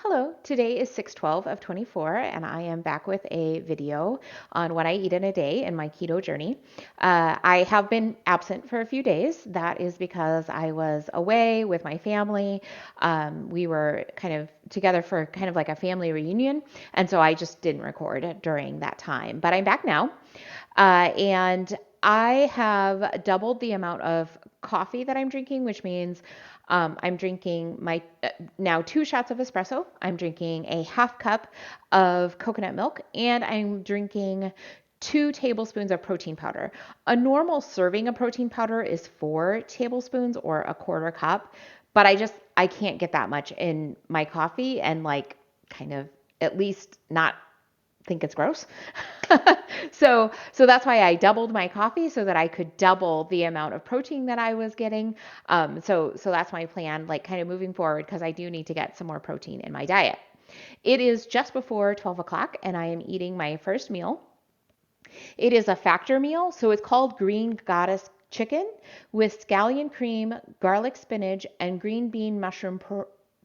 Hello, today is 6/12 of 24, and I am back with a video on what I eat in a day in my keto journey. I have been absent for a few days. That is because I was away with my family. We were kind of together for kind of like a family reunion, and so I just didn't record during that time. But I'm back now, and I have doubled the amount of coffee that I'm drinking, which means I'm drinking my now 2 shots of espresso. I'm drinking a half cup of coconut milk, and I'm drinking 2 tablespoons of protein powder. A normal serving of protein powder is 4 tablespoons or a quarter cup, but I can't get that much in my coffee and like kind of at least not think it's gross. So that's why I doubled my coffee so that I could double the amount of protein that I was getting. So that's my plan, like kind of moving forward, because I do need to get some more protein in my diet. It is just before 12 o'clock, and I am eating my first meal. It is a factor meal, so it's called Green Goddess chicken with scallion cream, garlic spinach, and green bean mushroom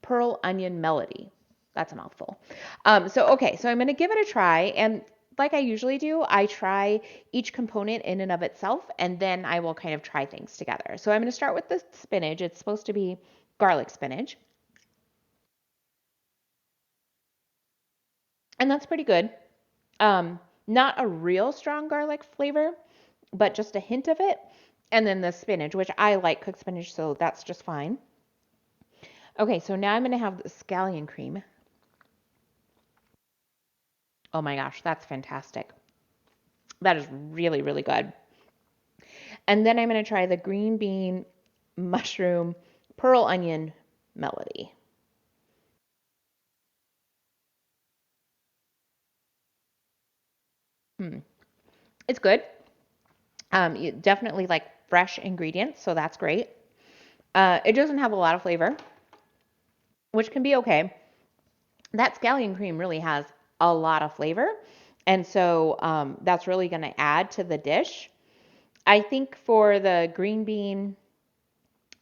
pearl onion melody. That's a mouthful. So I'm going to give it a try. And like I usually do, I try each component in and of itself, and then I will kind of try things together. So I'm going to start with the spinach. It's supposed to be garlic spinach, and that's pretty good. Not a real strong garlic flavor, but just a hint of it. And then the spinach, which I like cooked spinach, so that's just fine. Okay, so now I'm going to have the scallion cream. Oh my gosh, that's fantastic. That is really, really good. And then I'm going to try the green bean mushroom pearl onion melody. Hmm. It's good. You definitely like fresh ingredients, so that's great. It doesn't have a lot of flavor, which can be okay. That scallion cream really has a lot of flavor. And so that's really going to add to the dish. I think for the green bean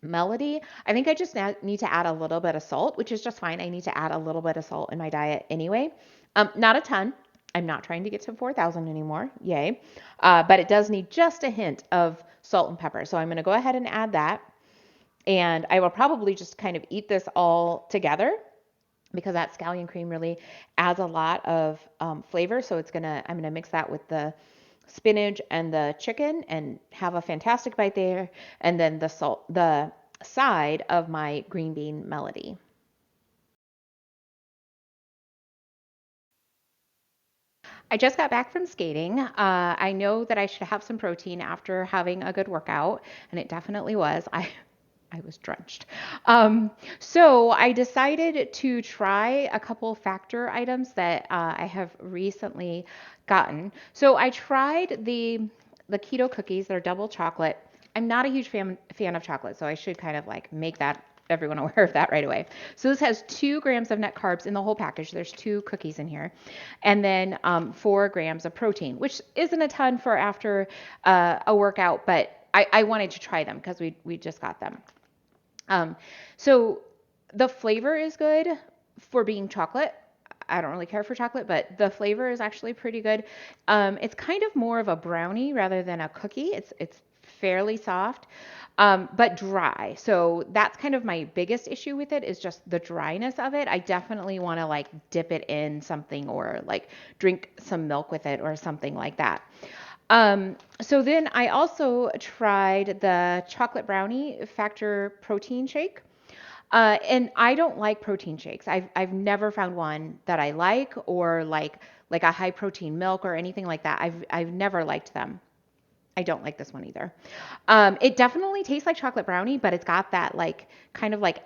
melody, I think I just need to add a little bit of salt, which is just fine. I need to add a little bit of salt in my diet anyway. Not a ton. I'm not trying to get to 4,000 anymore. Yay. But it does need just a hint of salt and pepper. So I'm going to go ahead and add that. And I will probably just kind of eat this all together because that scallion cream really adds a lot of flavor. So I'm gonna mix that with the spinach and the chicken and have a fantastic bite there. And then the side of my green bean melody. I just got back from skating. I know that I should have some protein after having a good workout, and it definitely was. I was drenched. So I decided to try a couple factor items that I have recently gotten. So I tried the keto cookies. They're double chocolate. I'm not a huge fan of chocolate, so I should kind of like make that everyone aware of that right away. So this has 2 grams of net carbs in the whole package. There's 2 cookies in here, and then 4 grams of protein, which isn't a ton for after a workout, but I wanted to try them because we just got them. Um, so the flavor is good for being chocolate. I don't really care for chocolate, but the flavor is actually pretty good. It's kind of more of a brownie rather than a cookie. It's fairly soft, but dry. So that's kind of my biggest issue with it is just the dryness of it. I definitely want to like dip it in something or like drink some milk with it or something like that. So then I also tried the chocolate brownie factor protein shake. And I don't like protein shakes. I've never found one that I like or like a high protein milk or anything like that. I've never liked them. I don't like this one either. It definitely tastes like chocolate brownie, but it's got that like kind of like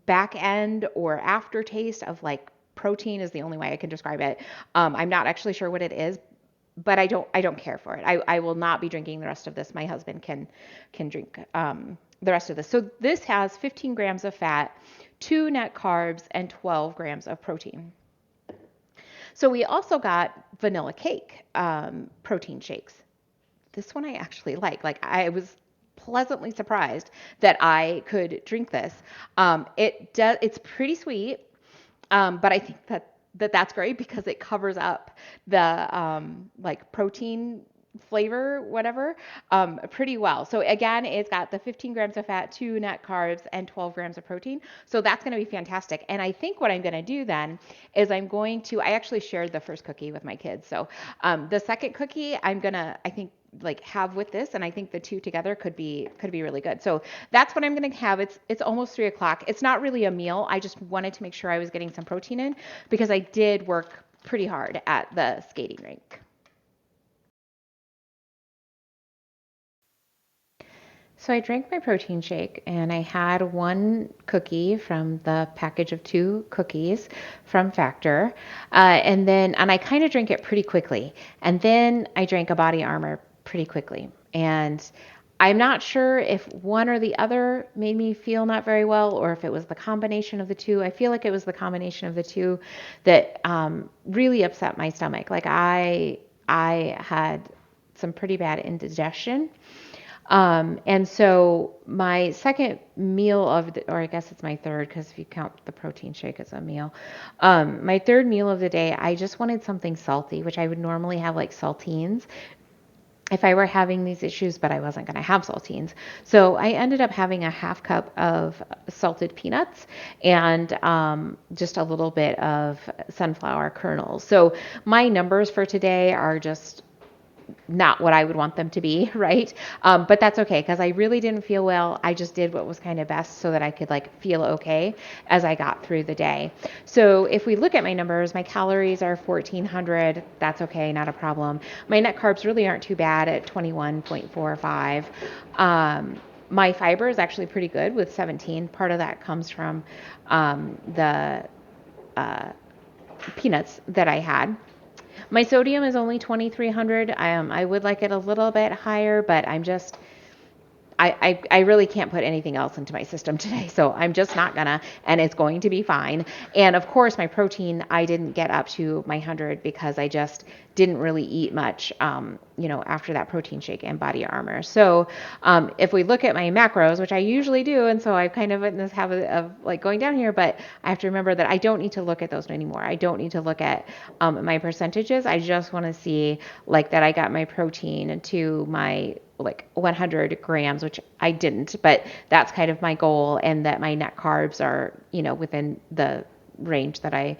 back end or aftertaste of like protein is the only way I can describe it. I'm not actually sure what it is, but I don't care for it. I will not be drinking the rest of this. My husband can drink the rest of this. So this has 15 grams of fat, 2 net carbs, and 12 grams of protein. So we also got vanilla cake protein shakes. This one I actually like. Like I was pleasantly surprised that I could drink this. It's pretty sweet. But I think that's great because it covers up the like protein flavor, whatever, pretty well. So again, it's got the 15 grams of fat, 2 net carbs, and 12 grams of protein. So that's going to be fantastic. And I think what I'm going to do then is I actually shared the first cookie with my kids. So the second cookie, I think like have with this, and I think the two together could be really good. So that's what I'm going to have. It's almost 3 o'clock. It's not really a meal. I just wanted to make sure I was getting some protein in because I did work pretty hard at the skating rink. So I drank my protein shake and I had one cookie from the package of 2 cookies from Factor. And I kind of drank it pretty quickly. And then I drank a body armor pretty quickly. And I'm not sure if one or the other made me feel not very well or if it was the combination of the two. I feel like it was the combination of the two that really upset my stomach. Like I had some pretty bad indigestion. And so my second meal or I guess it's my third, because if you count the protein shake as a meal, my third meal of the day, I just wanted something salty, which I would normally have like saltines if I were having these issues, but I wasn't going to have saltines. So I ended up having a half cup of salted peanuts and just a little bit of sunflower kernels. So my numbers for today are just not what I would want them to be, right? But that's okay because I really didn't feel well. I just did what was kind of best so that I could like feel okay as I got through the day. So if we look at my numbers, my calories are 1400. That's okay, not a problem. My net carbs really aren't too bad at 21.45. My fiber is actually pretty good with 17. Part of that comes from the uh, peanuts that I had. My sodium is only 2300. I would like it a little bit higher, but I really can't put anything else into my system today. So I'm just not gonna, and it's going to be fine. And of course, my protein, I didn't get up to my 100 because I just didn't really eat much, after that protein shake and body armor. So if we look at my macros, which I usually do, and so I've kind of in this habit of like going down here, but I have to remember that I don't need to look at those anymore. I don't need to look at my percentages. I just want to see like that I got my protein to my like 100 grams, which I didn't, but that's kind of my goal, and that my net carbs are, within the range that I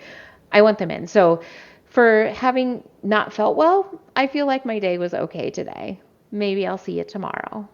want them in. So for having not felt well, I feel like my day was okay today. Maybe I'll see you tomorrow.